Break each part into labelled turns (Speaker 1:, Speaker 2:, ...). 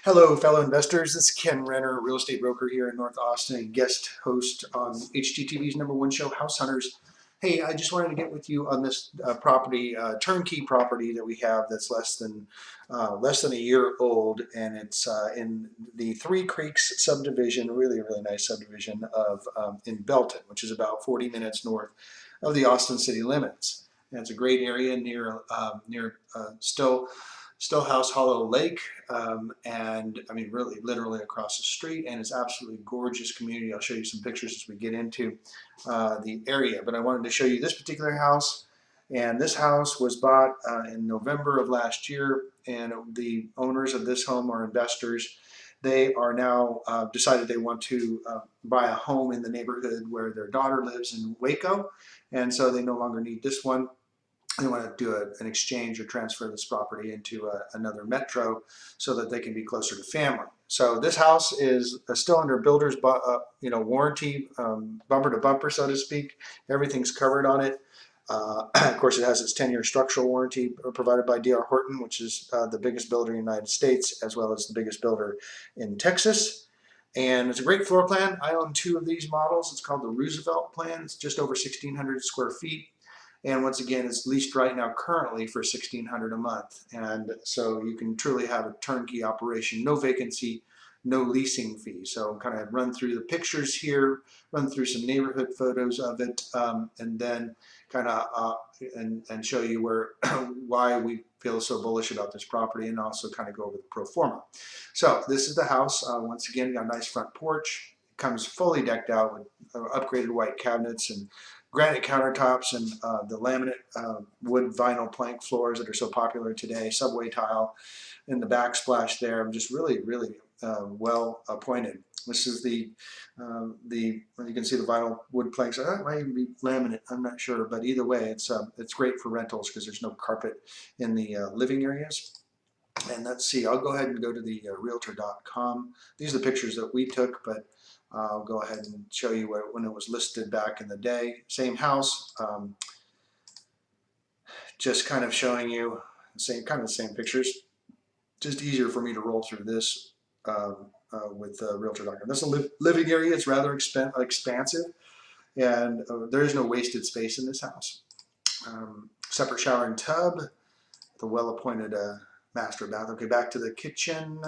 Speaker 1: Hello, fellow investors. This is Ken Renner, real estate broker here in North Austin, and guest host on HGTV's #1 show, House Hunters. Hey, I just wanted to get with you on this property, turnkey property that we have that's less than a year old, and it's in the Three Creeks subdivision, really nice subdivision of in Belton, which is about 40 minutes north of the Austin city limits. And it's a great area near Stillhouse Hollow Lake, and I mean really literally across the street, and it's absolutely gorgeous community. I'll show you some pictures as we get into the area, but I wanted to show you this particular house, and this house was bought in November of last year, and the owners of this home are investors. They are now decided they want to buy a home in the neighborhood where their daughter lives in Waco, and so they no longer need this one. They want to do an exchange or transfer this property into another metro so that they can be closer to family. So this house is still under builder's warranty, bumper to bumper, so to speak. Everything's covered on it. Of course, it has its 10-year structural warranty provided by D.R. Horton, which is the biggest builder in the United States, as well as the biggest builder in Texas. And it's a great floor plan. I own two of these models. It's called the Roosevelt plan. It's just over 1,600 square feet. And once again, it's leased right now currently for $1,600 a month. And so you can truly have a turnkey operation, no vacancy, no leasing fee. So kind of run through the pictures here, run through some neighborhood photos of it, and then kind of and show you where why we feel so bullish about this property, and also kind of go over the pro forma. So this is the house. Once again, got a nice front porch. It comes fully decked out with upgraded white cabinets and granite countertops, and the laminate wood vinyl plank floors that are so popular today, subway tile in the backsplash there, just really well appointed. This is you can see the vinyl wood planks. That might even be laminate, I'm not sure, but either way, it's great for rentals because there's no carpet in the living areas. And let's see, I'll go ahead and go to the Realtor.com. These are the pictures that we took, but I'll go ahead and show you when it was listed back in the day. Same house, just kind of showing you the same pictures. Just easier for me to roll through this with Realtor.com. This is a living area. It's rather expansive, and there is no wasted space in this house. Separate shower and tub, the well-appointed master bath. Okay, back to the kitchen.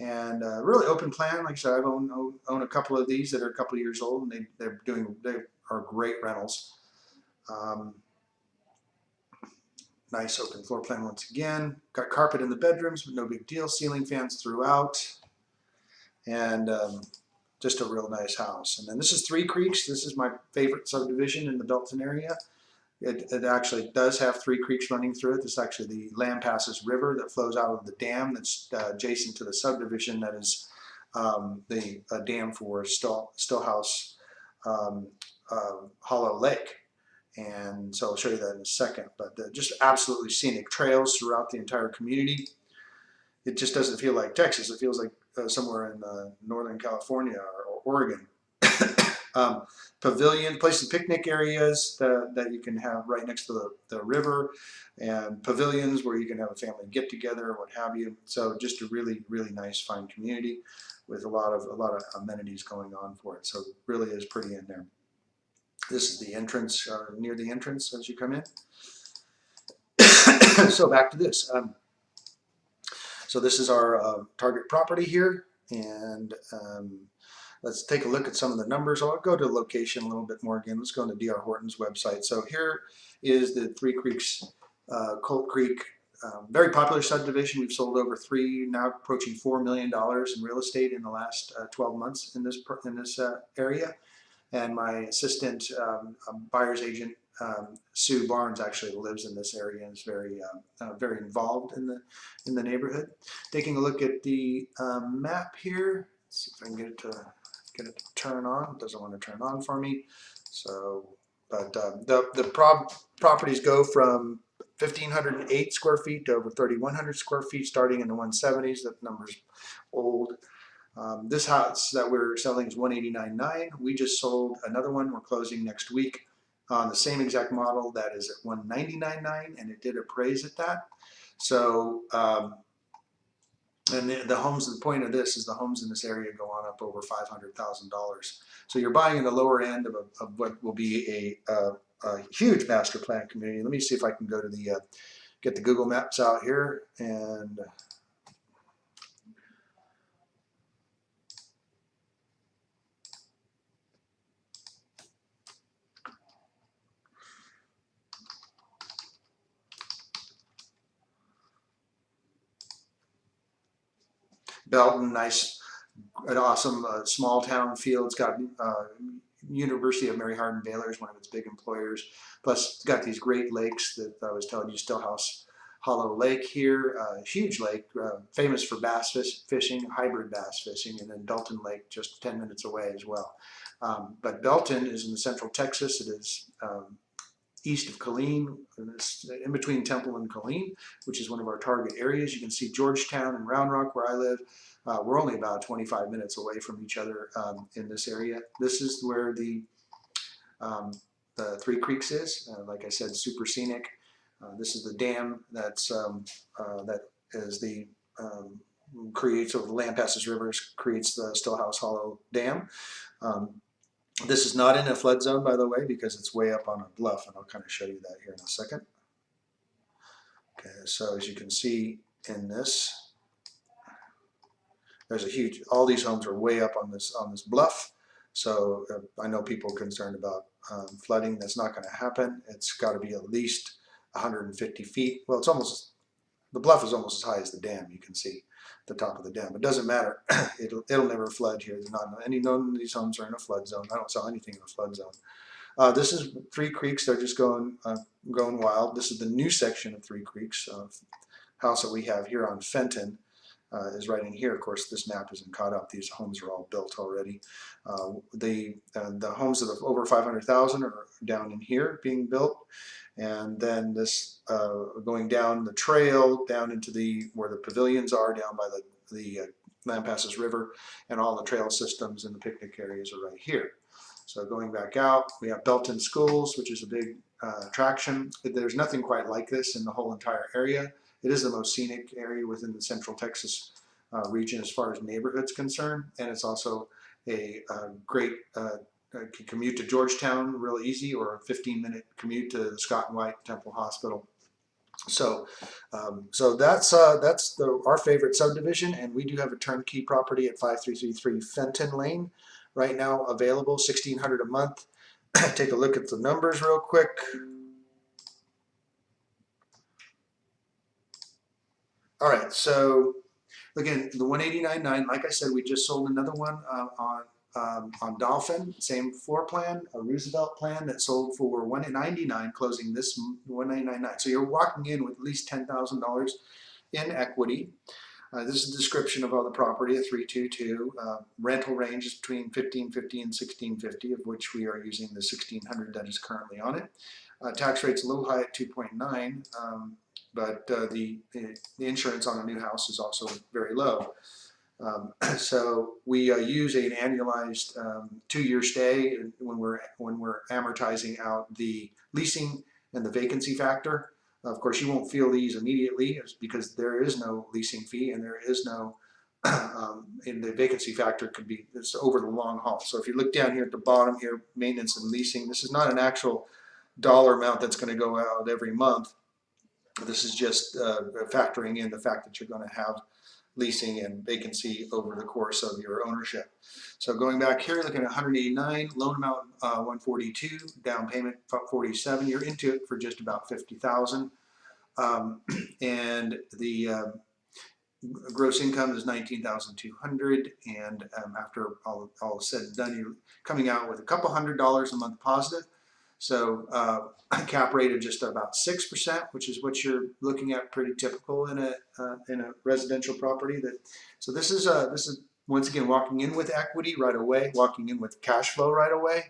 Speaker 1: And really open plan. Like I said, I own a couple of these that are a couple of years old, and they are great rentals. Nice open floor plan once again. Got carpet in the bedrooms, but no big deal. Ceiling fans throughout, and just a real nice house. And then this is Three Creeks. This is my favorite subdivision in the Belton area. It actually does have Three Creeks running through it. This is actually the Lampasas River that flows out of the dam that's adjacent to the subdivision that is the dam for Stillhouse Hollow Lake. And so I'll show you that in a second. But just absolutely scenic trails throughout the entire community. It just doesn't feel like Texas. It feels like somewhere in Northern California or Oregon. Pavilion, places, picnic areas that you can have right next to the river, and pavilions where you can have a family get together or what have you. So just a really nice, fine community with a lot of amenities going on for it. So it really is pretty in there. This is the entrance, near the entrance as you come in. So back to this. So this is our target property here, and let's take a look at some of the numbers. I'll go to location a little bit more again. Let's go into D.R. Horton's website. So here is the Three Creeks, Colt Creek, very popular subdivision. We've sold over now approaching $4 million in real estate in the last 12 months in this area. And my assistant buyer's agent, Sue Barnes, actually lives in this area and is very involved in the neighborhood. Taking a look at the map here. Let's see if I can get it to turn on. It doesn't want to turn on for me. So, but the properties go from 1,508 square feet to over 3,100 square feet, starting in the 170s. That number's old. This house that we're selling is $189,900. We just sold another one. We're closing next week on the same exact model that is at $199,900, and it did appraise at that. So And the homes, the point of this is the homes in this area go on up over $500,000. So you're buying in the lower end of what will be a huge master plan community. Let me see if I can go to the, get the Google Maps out here, and Belton, nice, an awesome small town feel. It's got University of Mary Hardin Baylor is one of its big employers. Plus, it's got these great lakes that I was telling you, Stillhouse Hollow Lake here, huge lake, famous for bass fishing, hybrid bass fishing, and then Belton Lake just 10 minutes away as well. But Belton is in the central Texas. It is east of Killeen, and it's in between Temple and Killeen, which is one of our target areas. You can see Georgetown and Round Rock, where I live. We're only about 25 minutes away from each other in this area. This is where the Three Creeks is. Like I said, super scenic. This is the dam that's that is the creates, of the Lampasas River, creates the Stillhouse Hollow Dam. This is not in a flood zone, by the way, because it's way up on a bluff, and I'll kind of show you that here in a second. Okay, so as you can see in this, there's a huge, all these homes are way up on this bluff. So I know people are concerned about flooding. That's not going to happen. It's got to be at least 150 feet. Well, it's almost, the bluff is almost as high as the dam. You can see the top of the dam. It doesn't matter. It'll never flood here. There's not any, none of these homes are in a flood zone. I don't sell anything in a flood zone. This is Three Creeks. They're just going wild. This is the new section of Three Creeks. House that we have here on Fenton is right in here. Of course, this map isn't caught up. These homes are all built already. The homes that are over 500,000 are down in here being built. And then this going down the trail down into the where the pavilions are, down by the Lampasas River, and all the trail systems and the picnic areas are right here. So going back out, we have Belton Schools, which is a big attraction. There's nothing quite like this in the whole entire area. It is the most scenic area within the Central Texas region as far as neighborhoods concerned, and it's also a great commute to Georgetown real easy, or a 15-minute commute to the Scott and White Temple Hospital. So, so that's our favorite subdivision, and we do have a turnkey property at 5333 Fenton Lane right now available, $1,600 a month. Take a look at the numbers real quick. All right, so again, the 189.9, like I said, we just sold another one on Dolphin, same floor plan, a Roosevelt plan that sold for $199, closing this $199. So you're walking in with at least $10,000 in equity. This is a description of all the property, a 322. Rental range is between $1,550 and $1,650, of which we are using the $1,600 that is currently on it. Tax rate's a little high at 2.9. But the insurance on a new house is also very low. So we use an annualized 2-year stay when we're amortizing out the leasing and the vacancy factor. Of course, you won't feel these immediately because there is no leasing fee, and there is no and the vacancy factor could be, it's over the long haul. So if you look down here at the bottom here, maintenance and leasing, this is not an actual dollar amount that's going to go out every month. This is just factoring in the fact that you're going to have leasing and vacancy over the course of your ownership. So going back here, looking at 189, loan amount 142, down payment 47. You're into it for just about 50,000, and the gross income is 19,200, and after all said and done, you're coming out with a couple $100 a month positive. So cap rate of just about 6%, which is what you're looking at, pretty typical in a residential property. So this is once again walking in with equity right away, walking in with cash flow right away.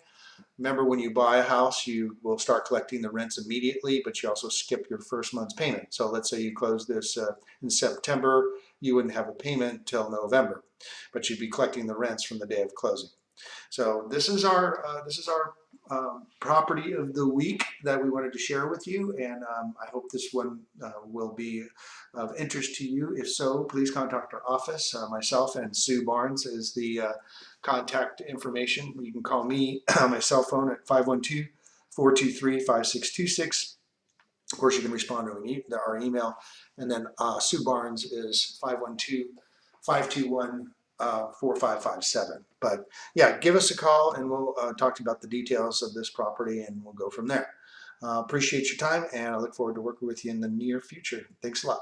Speaker 1: Remember, when you buy a house, you will start collecting the rents immediately, but you also skip your first month's payment. So let's say you close this in September, you wouldn't have a payment till November, but you'd be collecting the rents from the day of closing. So this is our property of the week that we wanted to share with you, and I hope this one will be of interest to you. If so, please contact our office. Myself and Sue Barnes is the contact information. You can call me on my cell phone at 512-423-5626. Of course, you can respond to our email. And then Sue Barnes is 512-521-4557. But yeah, give us a call and we'll talk to you about the details of this property and we'll go from there. Appreciate your time and I look forward to working with you in the near future. Thanks a lot.